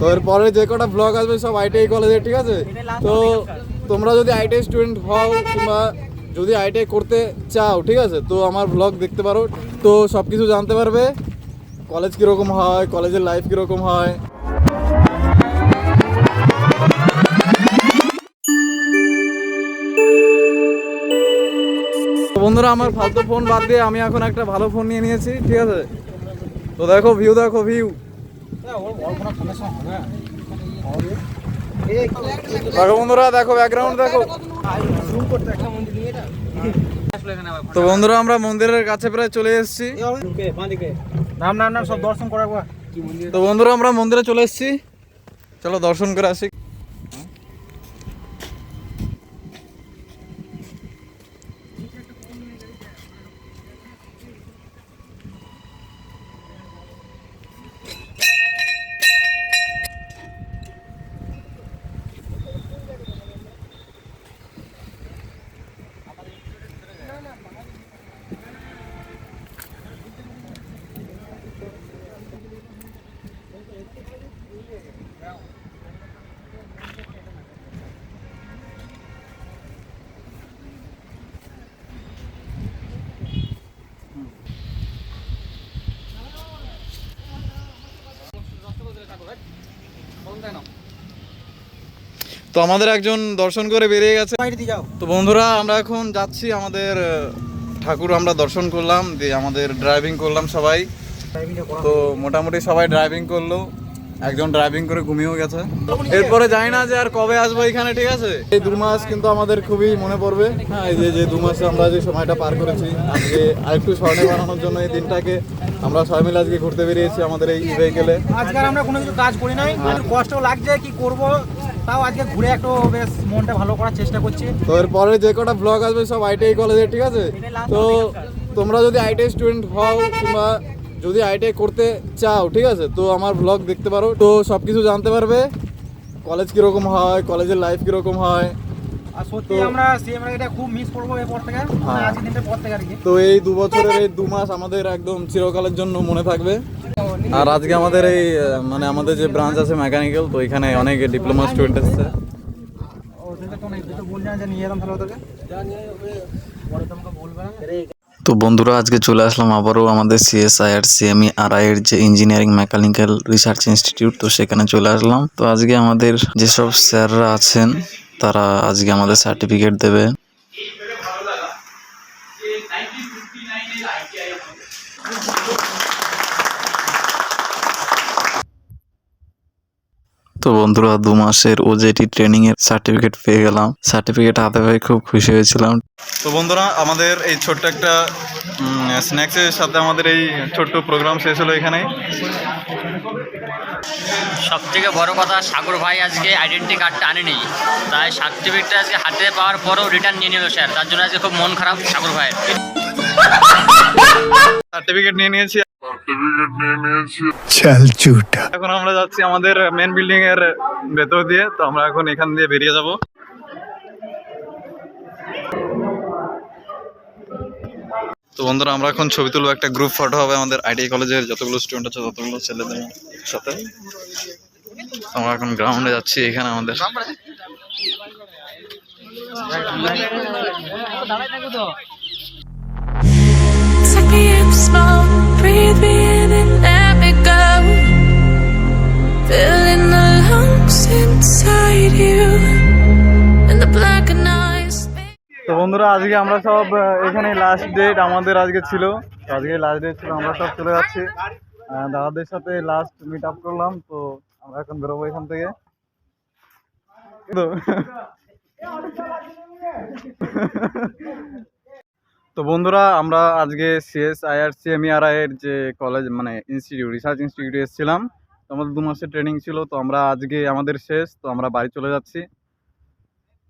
তো এরপরে যে কটা ব্লগ আসবে সব আইটিআই কলেজে, ঠিক আছে? তো তোমরা যদি আইটিআই স্টুডেন্ট হও কিংবা যদি আইটিআই করতে চাও, ঠিক আছে, তো আমার ব্লগ দেখতে পারো। তো সব কিছু জানতে পারবে, কলেজ কীরকম হয়, কলেজের লাইফ কীরকম হয়। বন্ধুরা, আমার ফালতু ফোন বাদ দিয়ে আমি এখন একটা ভালো ফোন নিয়ে নিয়েছি, ঠিক আছে? তো দেখো ভিউ, দেখো ভিউ, দেখো বন্ধুরা, দেখো ব্যাকগ্রাউন্ড দেখো। তো বন্ধুরা, আমরা মন্দিরের কাছে প্রায় চলে এসেছি। সব দর্শন করাবো। তো বন্ধুরা, আমরা মন্দিরে চলে এসেছি, চলো দর্শন করে আসি। তো আমাদের একজন দর্শন করে বেরিয়ে গেছে। তো বন্ধুরা, আমরা এখন যাচ্ছি আমাদের ঠাকুর আমরা দর্শন করলাম, দিয়ে আমাদের ড্রাইভিং করলাম সবাই। তো মোটামুটি সবাই ড্রাইভিং করলো, একজন ড্রাইভিং করে ঘুমিয়েও গেছে। এরপরে জানি না যে আর কবে আসবো এখানে, ঠিক আছে? এই 2 মাস কিন্তু আমাদের খুবই মনে পড়বে। হ্যাঁ, এই যে 2 মাসে আমরা যে সময়টা পার করেছি, আজকে আরেকটু স্মরণে বানানোর জন্য এই দিনটাকে আমরা সবাই মিলে আজকে ঘুরতে বেরিয়েছি আমাদের এই ভেহিকেলে। আজকে আমরা কোনো কিছু কাজ করি নাই, একটু কষ্ট লাগছে, কি করব, তাও আজকে ঘুরে একটু বেশ মনটা ভালো করার চেষ্টা করছি। তো এরপরে যে কটা ব্লগ আসবে সব আইটিআই কলেজে, ঠিক আছে? তো তোমরা যদি আইটিআই স্টুডেন্ট হও কিংবা যদি আইটিআই করতে চাও, ঠিক আছে, তো আমার ব্লগ দেখতে পারো। তো সব কিছু জানতে পারবে, কলেজ কীরকম হয়, কলেজের লাইফ কীরকম হয়। আর সত্যি আমরা এটা খুব মিস করবো এরপর থেকে, আজকে দিনের পর থেকে আর কি। তো এই 2 বছরের এই 2 মাস আমাদের একদম চিরকালের জন্য মনে থাকবে। আর আজকে আমাদের এই মানে আমাদের যে ব্রাঞ্চ আছে মেকানিক্যাল, তো এখানে অনেক ডিপ্লোমা স্টুডেন্ট এসছে। তো বন্ধুরা, আজকে চলে আসলাম আবারও আমাদের সিএসআইআর সিএমইআরআই এর যে ইঞ্জিনিয়ারিং মেকানিক্যাল রিসার্চ ইনস্টিটিউট, তো সেখানে চলে আসলাম। তো আজকে আমাদের যেসব স্যাররা আছেন তারা আজকে আমাদের সার্টিফিকেট দেবে। তো বন্ধুরা, 2 মাসের ওজেটি ট্রেনিং এর সার্টিফিকেট পেয়ে গেলাম। সার্টিফিকেট হাতে পেয়ে খুব খুশি হয়েছিলাম। তো বন্ধুরা, আমাদের এই ছোট্ট একটা স্ন্যাক্সের সাথে আমাদের এই ছোট্ট প্রোগ্রাম শেষ হলো এখানেই। সব থেকে বড় কথা, সাগর ভাই আজকে আইডেন্টি কার্ডটা আনেনি, তাই সার্টিফিকেটটা আজকে হাতে পাওয়ার পরেও রিটার্ন নিয়ে নিল স্যার। তার জন্য আজকে খুব মন খারাপ সাগর ভাইয়ের। সার্টিফিকেট নিয়ে নিয়েছি, এখন আমরা যাচ্ছি আমাদের মেন বিল্ডিং এর ভেতর দিয়ে। তো আমরা এখন এখান দিয়ে বেরিয়ে যাব। তো বন্ধুরা, আমরা এখন ছবি তুলবো, একটা গ্রুপ ফটো হবে আমাদের আইটিআই কলেজের যতগুলো স্টুডেন্ট আছে ততগুলো ছেলেদের সাথে। আমরা এখন গ্রাউন্ডে যাচ্ছি, এখানে আমাদের তো বন্ধুরা, আজকে আমরা সব এখানে লাস্ট ডেট আমাদের আজকে ছিল, আজকে লাস্ট ডেট ছিল, আমরা সব চলে যাচ্ছি। দাদাদের সাথে লাস্ট মিট আপ করলাম, তো আমরা এখন বেরোবো এখান থেকে। তো বন্ধুরা, আমরা আজকে সিএসআইআর সিএমইআরআই এর যে কলেজ মানে ইনস্টিটিউট রিসার্চ ইনস্টিটিউটে এসেছিলাম। তো আমাদের 2 মাসের ট্রেনিং ছিল, তো আমরা আজকে আমাদের শেষ, তো আমরা বাড়ি চলে যাচ্ছি।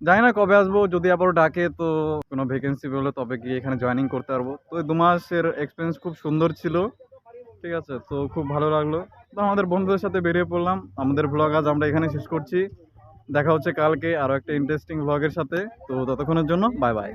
জানি না কবে আসবো, যদি আবার ডাকে তো কোনো ভ্যাকেন্সি পেলে তবে গিয়ে এখানে জয়েনিং করতে পারবো। তো এই 2 মাসের এক্সপিরিয়েন্স খুব সুন্দর ছিল, ঠিক আছে? তো খুব ভালো লাগলো। তো আমাদের বন্ধুদের সাথে বেরিয়ে পড়লাম। আমাদের ব্লগ আজ আমরা এখানে শেষ করছি। দেখা হচ্ছে কালকে আরও একটা ইন্টারেস্টিং ব্লগের সাথে। তো ততক্ষণের জন্য বাই বাই।